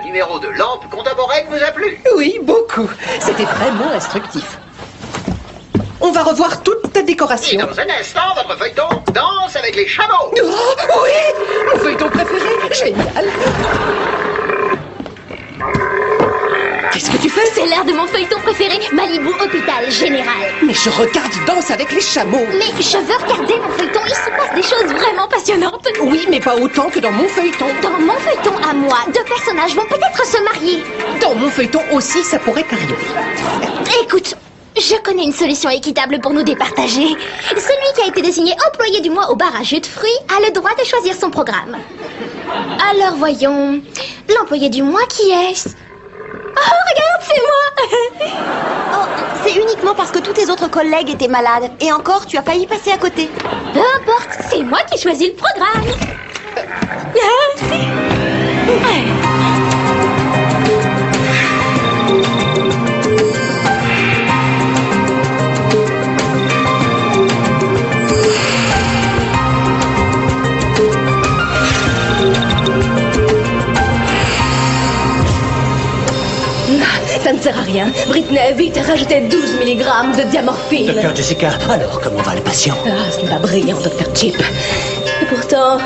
numéro de lampe contemporaine vous a plu? Oui, beaucoup. C'était vraiment instructif. On va revoir toute ta Et décoration. dans un instant, votre feuilleton danse avec les chameaux. Oh, oui! Mon feuilleton préféré. Génial. Qu'est-ce que tu fais? C'est l'heure de mon feuilleton préféré, Malibu Hôpital Général. Mais je regarde Danse avec les chameaux. Mais je veux regarder mon feuilleton, il se passe des choses vraiment passionnantes. Oui, mais pas autant que dans mon feuilleton. Dans mon feuilleton à moi, deux personnages vont peut-être se marier. Dans mon feuilleton aussi, ça pourrait arriver. Écoute, je connais une solution équitable pour nous départager. Celui qui a été désigné employé du mois au bar à jus de fruits a le droit de choisir son programme. Alors voyons, l'employé du mois qui est-ce? Oh, regarde, c'est moi. Oh, c'est uniquement parce que tous tes autres collègues étaient malades. Et encore, tu as failli passer à côté. Peu importe, c'est moi qui choisis le programme. Ça ne sert à rien. Britney, vite, rajoutez 12 mg de diamorphine. Docteur Jessica, alors comment va le patient? Ah, ce n'est pas brillant, Docteur Chip. Et pourtant,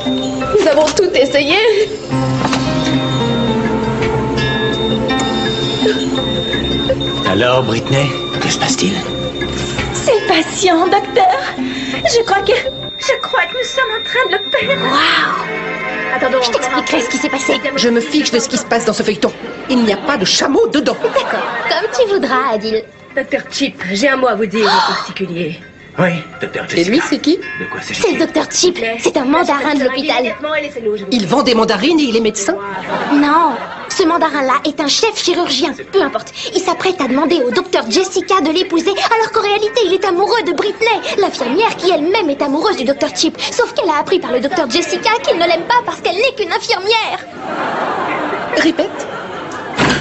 nous avons tout essayé. Alors, Britney, que se passe-t-il? C'est le patient, docteur. Je crois que nous sommes en train de le perdre. Waouh! Attendons. Je t'expliquerai ce qui s'est passé. Je me fiche de ce qui se passe dans ce feuilleton. Il n'y a pas de chameau dedans. D'accord, comme tu voudras, Adil. Docteur Chip, j'ai un mot à vous dire en particulier. Oui, docteur Jessica. Et lui, c'est qui? De quoi C'est s'agit-il? le docteur Chip, c'est un mandarin de l'hôpital. Il vend des mandarines et il est médecin. Non, ce mandarin-là est un chef chirurgien. Peu importe, il s'apprête à demander au docteur Jessica de l'épouser, alors qu'en réalité, il est amoureux de Britney, l'infirmière qui elle-même est amoureuse du docteur Chip. Sauf qu'elle a appris par le docteur Jessica qu'il ne l'aime pas parce qu'elle n'est qu'une infirmière. Répète.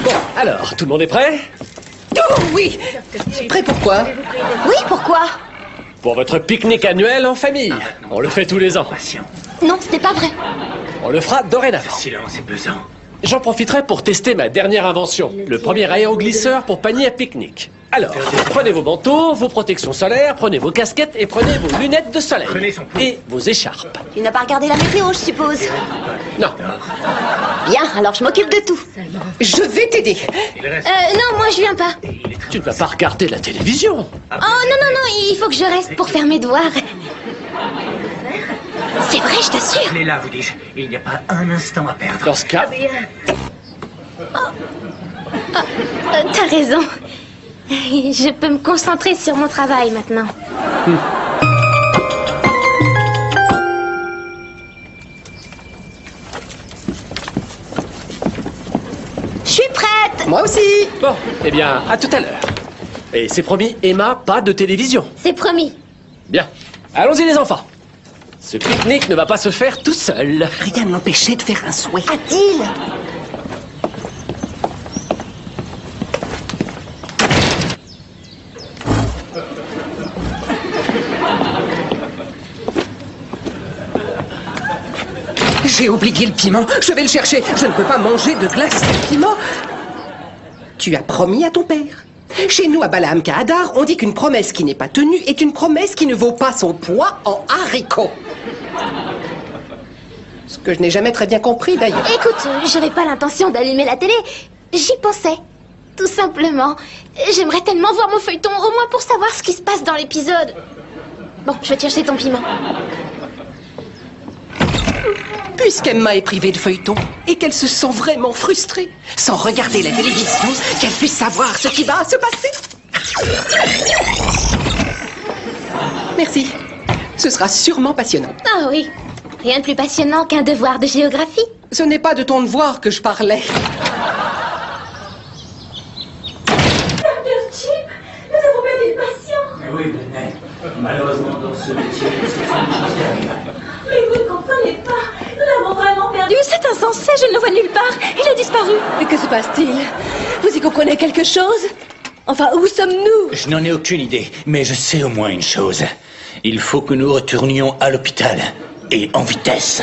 Bon, alors, tout le monde est prêt? Oh oui. Prêt pour quoi? Oui, pourquoi? Pour votre pique-nique annuel en famille. On le fait tous les ans. Patient. Non, ce n'est pas vrai. On le fera dorénavant. Silence est pesant. J'en profiterai pour tester ma dernière invention, le premier aéroglisseur pour panier à pique-nique. Alors, prenez vos manteaux, vos protections solaires, prenez vos casquettes et prenez vos lunettes de soleil. Prenez son pouls. Et vos écharpes. Tu n'as pas regardé la météo, je suppose. Non, Bien, alors je m'occupe de tout. Je vais t'aider. Il reste. Non, moi je viens pas. tu ne vas pas regarder la télévision. Oh non, il faut que je reste pour faire mes devoirs. C'est vrai, je t'assure. Il est là, vous dis-je. Il n'y a pas un instant à perdre. Dans ce cas, T'as raison. Je peux me concentrer sur mon travail maintenant. Je suis prête. Moi aussi. bon, eh bien, à tout à l'heure. Et c'est promis, Emma, pas de télévision. C'est promis. Bien, allons-y les enfants. Ce pique-nique ne va pas se faire tout seul. Rien ne m'empêchait de faire un souhait. Adil. J'ai oublié le piment. Je vais le chercher. Je ne peux pas manger de glace sans piment. Tu as promis à ton père. Chez nous, à Balaam Kahadar, on dit qu'une promesse qui n'est pas tenue est une promesse qui ne vaut pas son poids en haricots. Ce que je n'ai jamais très bien compris, d'ailleurs. Écoute, j'avais pas l'intention d'allumer la télé. J'y pensais. Tout simplement. J'aimerais tellement voir mon feuilleton, au moins pour savoir ce qui se passe dans l'épisode. Bon, je vais te chercher ton piment. Puisqu'Emma est privée de feuilleton et qu'elle se sent vraiment frustrée, sans regarder la télévision, qu'elle puisse savoir ce qui va se passer. Merci. Ce sera sûrement passionnant. Ah oui. Rien de plus passionnant qu'un devoir de géographie. Ce n'est pas de ton devoir que je parlais. Docteur Chip, nous avons perdu le patient. Oui, Britney. Malheureusement, dans ce métier, c'est une chose qui arrive. Mais vous ne comprenez pas. Nous l'avons vraiment perdu. C'est insensé, je ne le vois nulle part. Il a disparu. Et que se passe-t-il? Vous y comprenez quelque chose? Enfin, où sommes-nous? Je n'en ai aucune idée, mais je sais au moins une chose. Il faut que nous retournions à l'hôpital. Et en vitesse.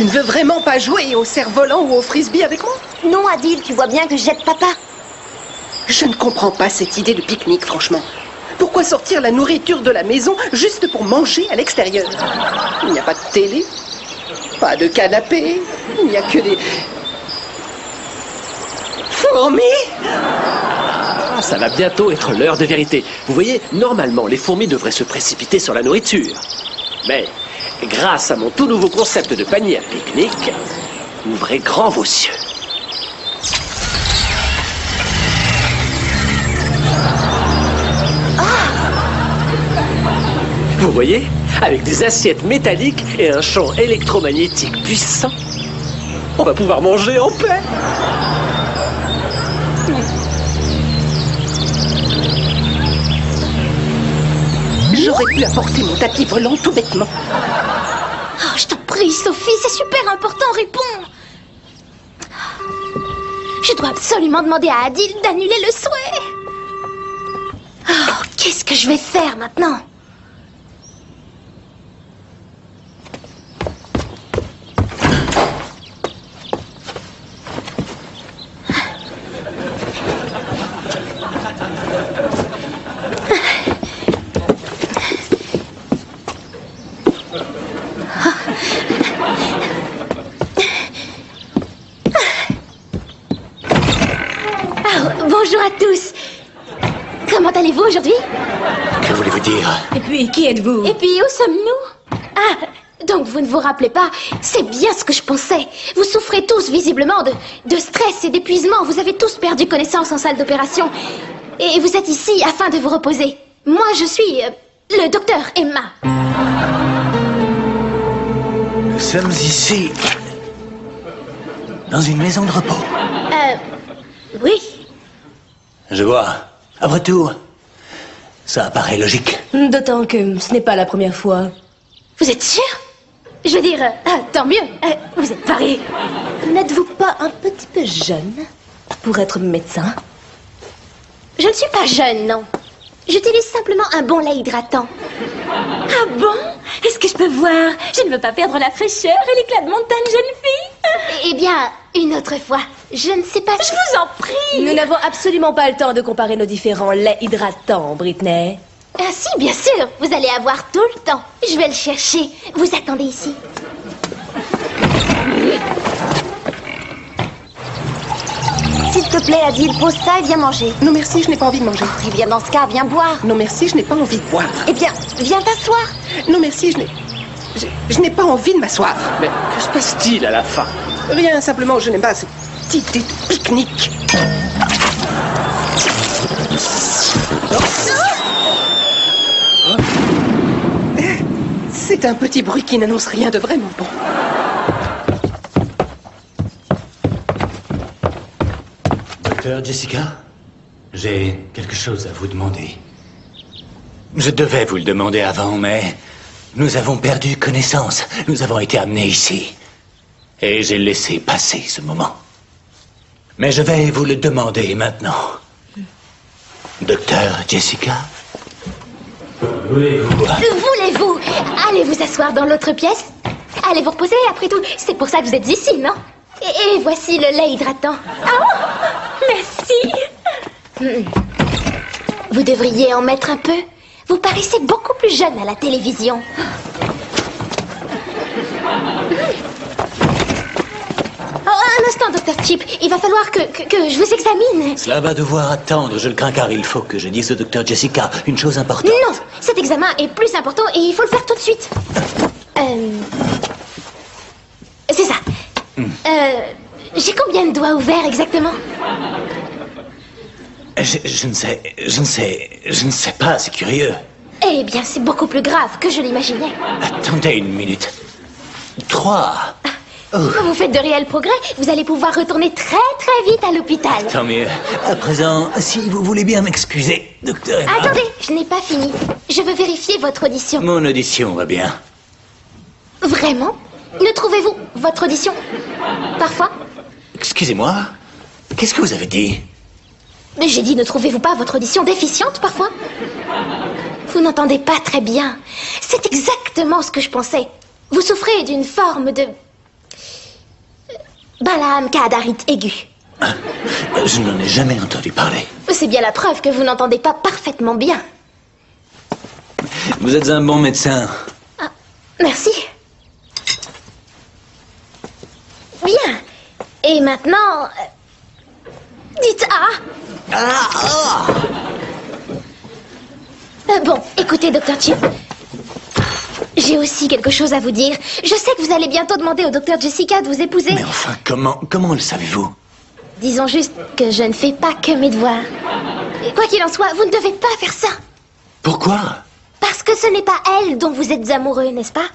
Tu ne veux vraiment pas jouer au cerf-volant ou au frisbee avec moi? Non, Adil, tu vois bien que j'aide papa. Je ne comprends pas cette idée de pique-nique, franchement. Pourquoi sortir la nourriture de la maison juste pour manger à l'extérieur? Il n'y a pas de télé, pas de canapé, il n'y a que des... fourmis? Ah, ça va bientôt être l'heure de vérité. Vous voyez, normalement, les fourmis devraient se précipiter sur la nourriture. Mais, grâce à mon tout nouveau concept de panier à pique-nique, ouvrez grand vos yeux. Vous voyez, avec des assiettes métalliques et un champ électromagnétique puissant, on va pouvoir manger en paix. J'aurais pu apporter mon tapis volant tout bêtement. Oh, je t'en prie, Sophie, c'est super important, réponds. Je dois absolument demander à Adil d'annuler le souhait. Oh, qu'est-ce que je vais faire maintenant? Bonjour à tous. Comment allez-vous aujourd'hui? Que voulez-vous dire? Et puis, qui êtes-vous? Et puis, où sommes-nous? Ah, donc vous ne vous rappelez pas? C'est bien ce que je pensais. Vous souffrez tous visiblement de stress et d'épuisement. Vous avez tous perdu connaissance en salle d'opération. Et vous êtes ici afin de vous reposer. Moi, je suis le docteur Emma. Nous sommes ici, dans une maison de repos. Oui. Je vois. Après tout, ça paraît logique. D'autant que ce n'est pas la première fois. Vous êtes sûr? Je veux dire, tant mieux. Vous êtes paré. N'êtes-vous pas un petit peu jeune pour être médecin? Je ne suis pas jeune, non. J'utilise simplement un bon lait hydratant. Ah bon? Est-ce que je peux voir? Je ne veux pas perdre la fraîcheur et l'éclatement de jeune fille. Eh bien, une autre fois. Je ne sais pas si... Je vous en prie! Nous n'avons absolument pas le temps de comparer nos différents laits hydratants, Britney. Ah si, bien sûr. Vous allez avoir tout le temps. Je vais le chercher. Vous attendez ici. S'il te plaît, Adil, pose ça et viens manger. Non merci, je n'ai pas envie de manger. Eh bien, dans ce cas, viens boire. Non merci, je n'ai pas envie de boire. Eh bien, viens t'asseoir. Non merci, je n'ai pas envie de m'asseoir. Mais que se passe-t-il à la fin? Rien, simplement, je n'aime pas cette idée de pique-nique. C'est un petit bruit qui n'annonce rien de vraiment bon. Docteur Jessica, j'ai quelque chose à vous demander. Je devais vous le demander avant, mais nous avons perdu connaissance. Nous avons été amenés ici. Et j'ai laissé passer ce moment. Mais je vais vous le demander maintenant. Docteur Jessica, voulez-vous... Voulez-vous? Allez vous asseoir dans l'autre pièce. Allez vous reposer, après tout. C'est pour ça que vous êtes ici, non? Et voici le lait hydratant. Oh, merci. Vous devriez en mettre un peu. Vous paraissez beaucoup plus jeune à la télévision. Oh, un instant, Dr. Chip. Il va falloir que je vous examine. Cela va devoir attendre, je le crains, car il faut que je dise au docteur Jessica une chose importante. Non, cet examen est plus important et il faut le faire tout de suite. C'est ça. J'ai combien de doigts ouverts exactement? Je ne sais pas, c'est curieux. Eh bien, c'est beaucoup plus grave que je l'imaginais. Attendez une minute. 3. Vous faites de réels progrès. Vous allez pouvoir retourner très très vite à l'hôpital. Tant mieux. À présent, si vous voulez bien m'excuser, docteur Emma. Attendez, je n'ai pas fini. Je veux vérifier votre audition. Mon audition va bien. Vraiment? Ne trouvez-vous votre audition parfois? Excusez-moi, qu'est-ce que vous avez dit? J'ai dit, ne trouvez-vous pas votre audition déficiente parfois? Vous n'entendez pas très bien. C'est exactement ce que je pensais. Vous souffrez d'une forme de Balaam Kahadarite aigu. Je n'en ai jamais entendu parler. C'est bien la preuve que vous n'entendez pas parfaitement bien. Vous êtes un bon médecin. Ah, merci. Bien. Et maintenant... dites bon, écoutez, Dr. Chip. J'ai aussi quelque chose à vous dire. Je sais que vous allez bientôt demander au Dr. Jessica de vous épouser. Mais enfin, comment le savez-vous? Disons juste que je ne fais pas que mes devoirs. Et quoi qu'il en soit, vous ne devez pas faire ça. Pourquoi? Parce que ce n'est pas elle dont vous êtes amoureux, n'est-ce pas?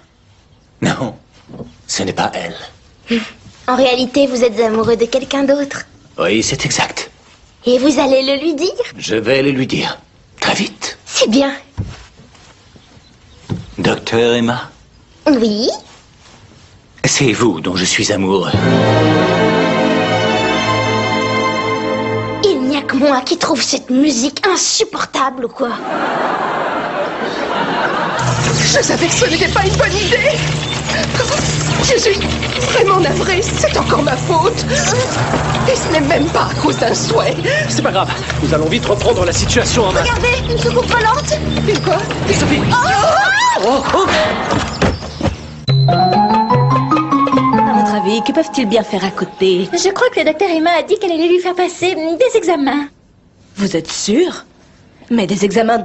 Non, ce n'est pas elle. En réalité, vous êtes amoureux de quelqu'un d'autre. Oui, c'est exact. Et vous allez le lui dire? Je vais le lui dire. Très vite. C'est bien. Docteur Emma? Oui? C'est vous dont je suis amoureux. Il n'y a que moi qui trouve cette musique insupportable, ou quoi? Je savais que ce n'était pas une bonne idée. Je suis vraiment navrée, c'est encore ma faute. Et ce n'est même pas à cause d'un souhait. C'est pas grave, nous allons vite reprendre la situation en main. Regardez, une soucoupe volante. Et quoi? Et Sophie! À votre avis, que peuvent-ils bien faire à côté? Je crois que le docteur Emma a dit qu'elle allait lui faire passer des examens. Vous êtes sûr? Mais des examens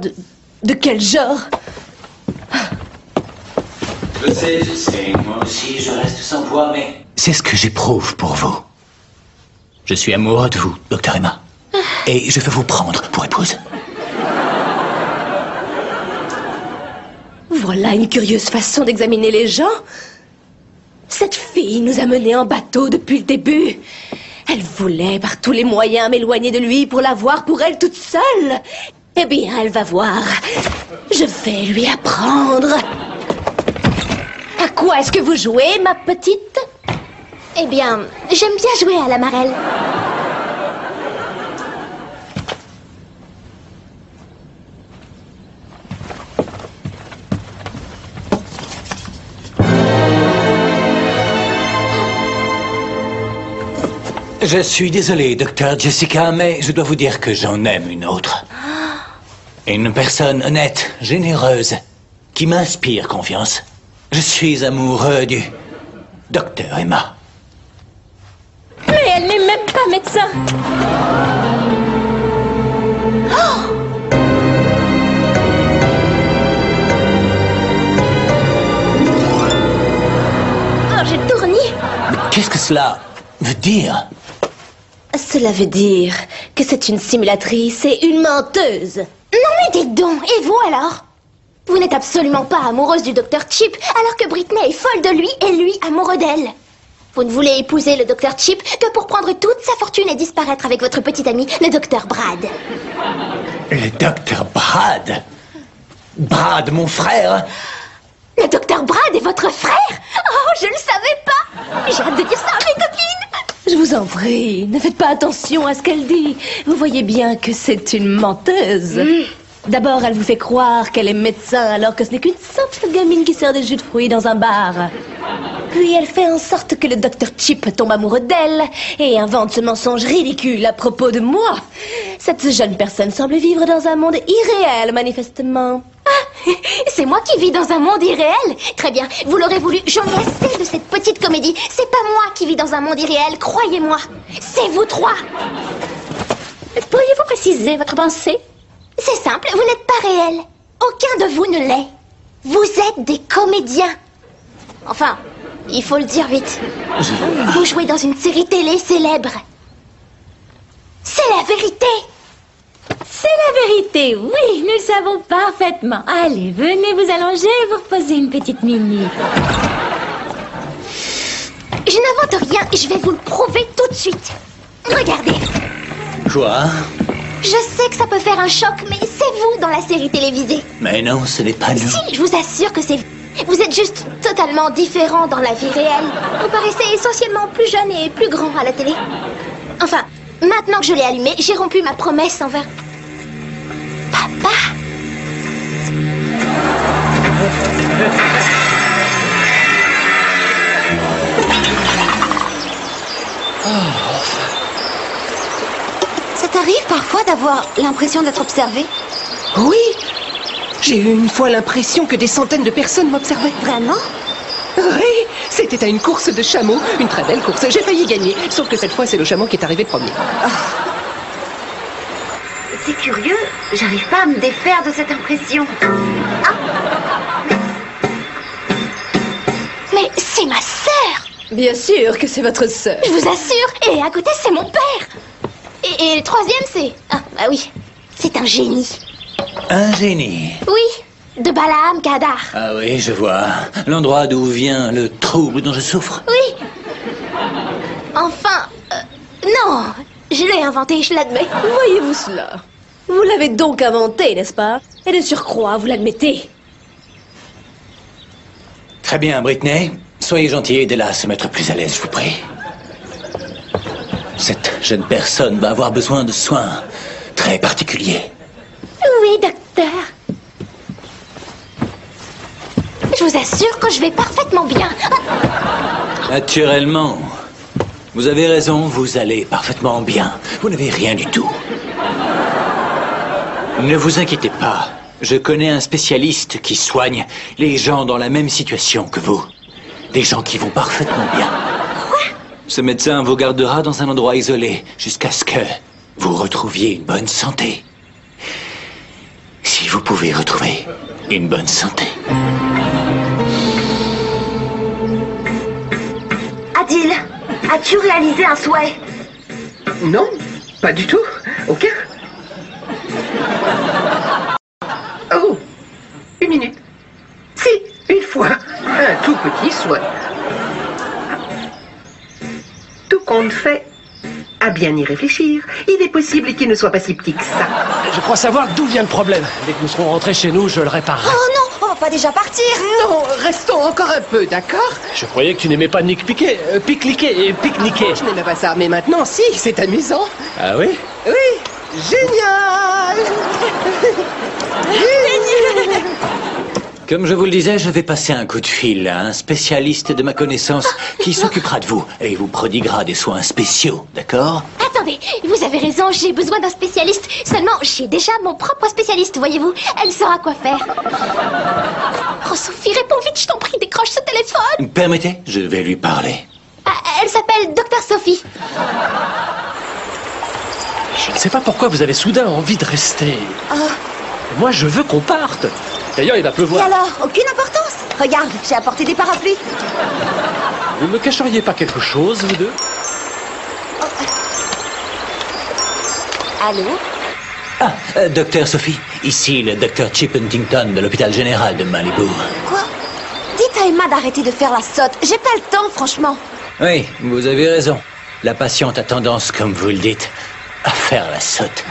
de quel genre? Je sais, moi aussi je reste sans voix, mais... C'est ce que j'éprouve pour vous. Je suis amoureux de vous, Docteur Emma. Et je veux vous prendre pour épouse. Voilà une curieuse façon d'examiner les gens. Cette fille nous a menés en bateau depuis le début. Elle voulait par tous les moyens m'éloigner de lui pour l'avoir pour elle toute seule. Eh bien, elle va voir. Je vais lui apprendre. À quoi est-ce que vous jouez, ma petite? Eh bien, j'aime bien jouer à la marelle. Je suis désolé, Docteur Jessica, mais je dois vous dire que j'en aime une autre. Une personne honnête, généreuse, qui m'inspire confiance. Je suis amoureux du Docteur Emma. Mais elle n'est même pas médecin. Oh, j'ai tourné. Mais qu'est-ce que cela veut dire? Cela veut dire que c'est une simulatrice et une menteuse. Non mais dites donc, et vous alors? Vous n'êtes absolument pas amoureuse du Dr. Chip, alors que Britney est folle de lui et lui amoureux d'elle. Vous ne voulez épouser le Dr. Chip que pour prendre toute sa fortune et disparaître avec votre petit ami, le Dr. Brad. Le Docteur Brad? Brad, mon frère? Le Dr. Brad est votre frère? Oh, je ne le savais pas. J'ai hâte de dire ça à mes copines. Je vous en prie, ne faites pas attention à ce qu'elle dit. Vous voyez bien que c'est une menteuse. D'abord, elle vous fait croire qu'elle est médecin alors que ce n'est qu'une simple gamine qui sert des jus de fruits dans un bar. Puis elle fait en sorte que le Dr. Chip tombe amoureux d'elle et invente ce mensonge ridicule à propos de moi. Cette jeune personne semble vivre dans un monde irréel, manifestement. Ah, c'est moi qui vis dans un monde irréel. Très bien, vous l'aurez voulu. J'en ai assez de cette petite comédie. C'est pas moi qui vis dans un monde irréel, croyez-moi. C'est vous trois. Pourriez-vous préciser votre pensée? C'est simple, vous n'êtes pas réel. Aucun de vous ne l'est. Vous êtes des comédiens. Enfin, il faut le dire vite. Vous jouez dans une série télé célèbre. C'est la vérité. C'est la vérité, oui, nous le savons parfaitement. Allez, venez vous allonger et vous reposer une petite minute. Je n'invente rien, je vais vous le prouver tout de suite. Regardez. Quoi? Je sais que ça peut faire un choc, mais c'est vous dans la série télévisée. Mais non, ce n'est pas nous. Si, je vous assure que c'est vous. Vous êtes juste totalement différent dans la vie réelle. Vous paraissez essentiellement plus jeune et plus grand à la télé. Enfin, maintenant que je l'ai allumé, j'ai rompu ma promesse envers... Papa. parfois d'avoir l'impression d'être observé? Oui. J'ai eu une fois l'impression que des centaines de personnes m'observaient. Vraiment? Oui, c'était à une course de chameaux, une très belle course. J'ai failli gagner, sauf que cette fois, c'est le chameau qui est arrivé premier. C'est curieux, j'arrive pas à me défaire de cette impression. Mais c'est ma sœur! Bien sûr que c'est votre sœur. Je vous assure! Et à côté, c'est mon père! Et le troisième, c'est... Ah, bah oui, c'est un génie. Un génie. Oui, de Balaam Kadar. Ah oui, je vois. L'endroit d'où vient le trouble dont je souffre. Oui. Enfin, non, je l'ai inventé, je l'admets. Voyez-vous cela? Vous l'avez donc inventé, n'est-ce pas? Et de surcroît, vous l'admettez. Très bien, Britney. Soyez gentille et aidez-la à se mettre plus à l'aise, je vous prie. Cette jeune personne va avoir besoin de soins très particuliers. Oui, docteur. Je vous assure que je vais parfaitement bien. Naturellement. Vous avez raison, vous allez parfaitement bien. Vous n'avez rien du tout. Ne vous inquiétez pas. Je connais un spécialiste qui soigne les gens dans la même situation que vous. Des gens qui vont parfaitement bien. Quoi? Ce médecin vous gardera dans un endroit isolé jusqu'à ce que vous retrouviez une bonne santé. Si vous pouvez retrouver une bonne santé. Adil, as-tu réalisé un souhait? Non, pas du tout. Aucun. Oh, une minute. Si, une fois. Un tout petit souhait. Tout compte fait, à bien y réfléchir, il est possible qu'il ne soit pas si petit que ça. Je crois savoir d'où vient le problème. Dès que nous serons rentrés chez nous, je le réparerai. Oh non, on va pas déjà partir. Non, restons encore un peu, d'accord? Je croyais que tu n'aimais pas pique-niquer et pique-niquer. Je n'aimais pas ça, mais maintenant, si, c'est amusant. Ah oui? Oui, génial. Comme je vous le disais, je vais passer un coup de fil à un spécialiste de ma connaissance qui s'occupera de vous et vous prodiguera des soins spéciaux, d'accord? Attendez, vous avez raison, j'ai besoin d'un spécialiste. Seulement, j'ai déjà mon propre spécialiste, voyez-vous. Elle saura quoi faire. Oh, Sophie, réponds vite, je t'en prie, décroche ce téléphone. Permettez, je vais lui parler. Ah, elle s'appelle Dr Sophie. Je ne sais pas pourquoi vous avez soudain envie de rester. Moi, je veux qu'on parte. D'ailleurs, il va Et pleuvoir. alors, aucune importance. Regarde, j'ai apporté des parapluies. Vous ne me cacheriez pas quelque chose, vous deux? Allô? Ah, docteur Sophie, ici le docteur Chip Huntington de l'hôpital général de Malibu. Quoi? Dites à Emma d'arrêter de faire la sotte. J'ai pas le temps, franchement. Oui, vous avez raison. La patiente a tendance, comme vous le dites, à faire la sotte.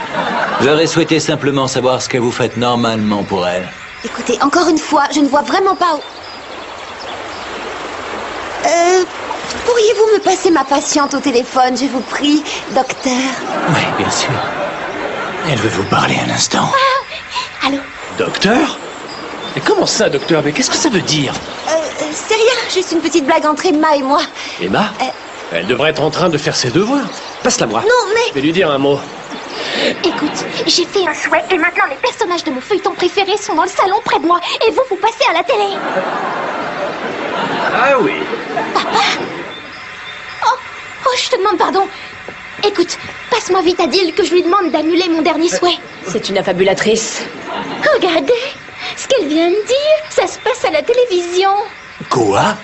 J'aurais souhaité simplement savoir ce que vous faites normalement pour elle. Écoutez, encore une fois, je ne vois vraiment pas où... Pourriez-vous me passer ma patiente au téléphone, je vous prie, docteur? Oui, bien sûr. Elle veut vous parler un instant. Allô? Docteur? Mais comment ça, docteur? Mais qu'est-ce que ça veut dire? C'est rien, juste une petite blague entre Emma et moi. Emma? Elle devrait être en train de faire ses devoirs. Passe-la moi. Non, mais... Je vais lui dire un mot. Écoute, j'ai fait un souhait et maintenant les personnages de mon feuilleton préféré sont dans le salon près de moi et vous passez à la télé. Ah oui. Oh, je te demande pardon. Écoute, passe-moi vite Adil que je lui demande d'annuler mon dernier souhait. C'est une affabulatrice. Regardez, ce qu'elle vient de dire, ça se passe à la télévision. Quoi?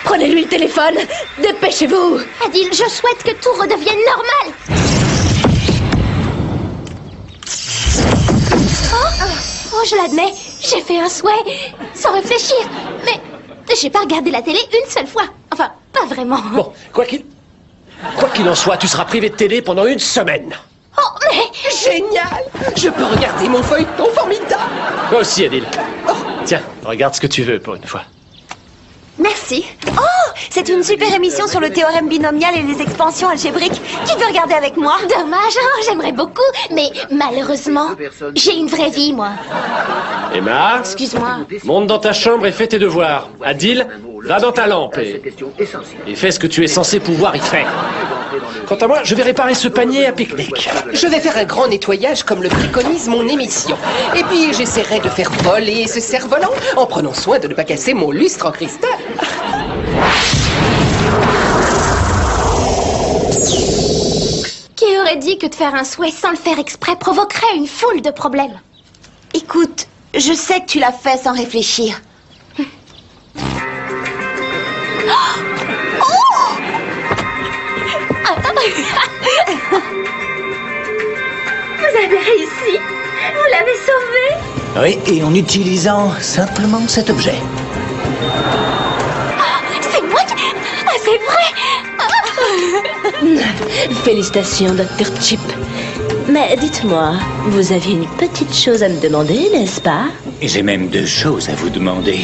Prenez-lui le téléphone. Dépêchez-vous. Adil, je souhaite que tout redevienne normal. Oh, je l'admets, j'ai fait un souhait sans réfléchir. Mais j'ai pas regardé la télé une seule fois. Enfin, pas vraiment. Bon, quoi qu'il en soit, tu seras privé de télé pendant une semaine. Oh, mais... Génial. Je peux regarder mon feuilleton formidable. Toi aussi, Adil. Tiens, regarde ce que tu veux pour une fois. Merci. Oh, c'est une super émission sur le théorème binomial et les expansions algébriques. Qui veut regarder avec moi? Dommage, hein, j'aimerais beaucoup, mais malheureusement, j'ai une vraie vie, moi. Emma, Excuse-moi. monte dans ta chambre et fais tes devoirs. Adil, va dans ta lampe et fais ce que tu es censé pouvoir y faire. Quant à moi, je vais réparer ce panier à pique-nique. Je vais faire un grand nettoyage comme le préconise mon émission. Et puis j'essaierai de faire voler ce cerf-volant en prenant soin de ne pas casser mon lustre en cristal. Qui aurait dit que de faire un souhait sans le faire exprès provoquerait une foule de problèmes? Écoute, je sais que tu l'as fait sans réfléchir. Vous avez réussi. Vous l'avez sauvé. Oui, et en utilisant simplement cet objet. C'est moi qui... Ah, c'est vrai. Félicitations, Dr. Chip. Mais dites-moi, vous aviez une petite chose à me demander, n'est-ce pas? Et j'ai même 2 choses à vous demander.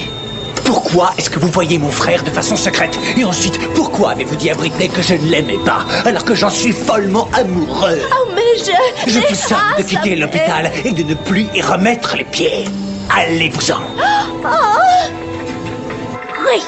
Pourquoi est-ce que vous voyez mon frère de façon secrète? Et ensuite, pourquoi avez-vous dit à Britney que je ne l'aimais pas, alors que j'en suis follement amoureux? Oh, mais Je vous somme de quitter l'hôpital et de ne plus y remettre les pieds. Allez-vous-en. Oui.